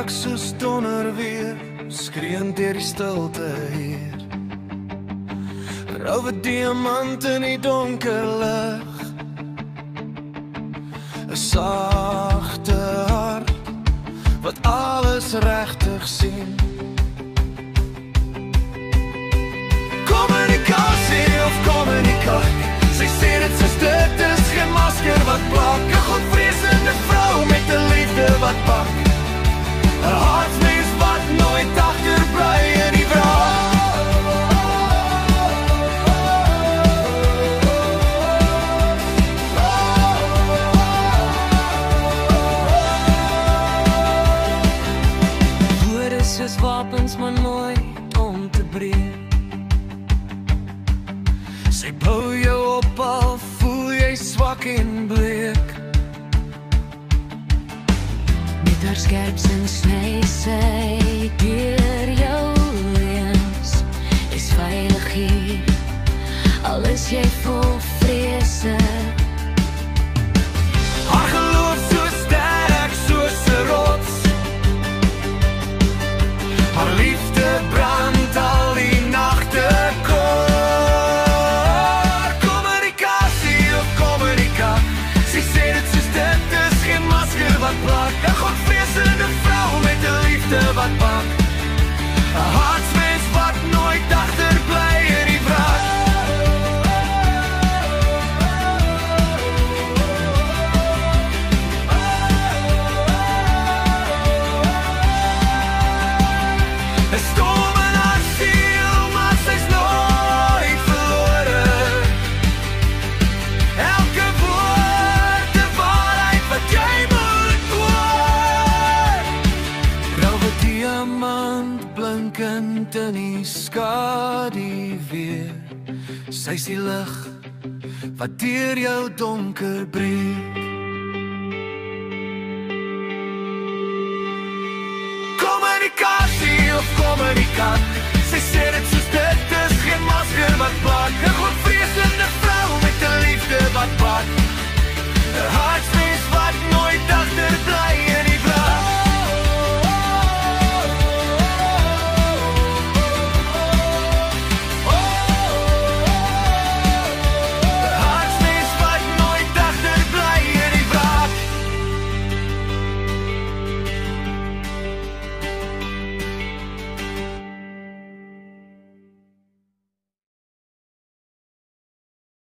raak soos donder weer, skreeuend deur die stilte hier. Rauwe diamant in die donker lig, 'n sagte hart wat alles regtig sien. Kommunikasie of kommunikasie, sy sê dit soos dit is geen masker wat plak, 'n godvreesende vrou met 'n liefde wat pak, 'n hartsmens wat nooit agterbly in die wraak. Woorde soos wapens, maar mooi om te breek. Sy bou jou op al voel jy swak en bleek. Met haar skerp sin sny sy deur jou lens. Is veilig hier, al is jy vol vrese. Haar geloof so sterk soos 'n rots, haar liefde brand al die nagte kort. Kommunikasie of kommunikasie, sy sê dit soos dit is geen masker wat plak, 'n godvreesende vrou met 'n liefde wat pak, 'n hartsmens wat nooit agterbly in die wraak. Blinkend in die skadu weer, sy is die lig wat deur jou donker breek. Kommunikasie of kommunikasie, sy sê dit soos dit is geen masker wat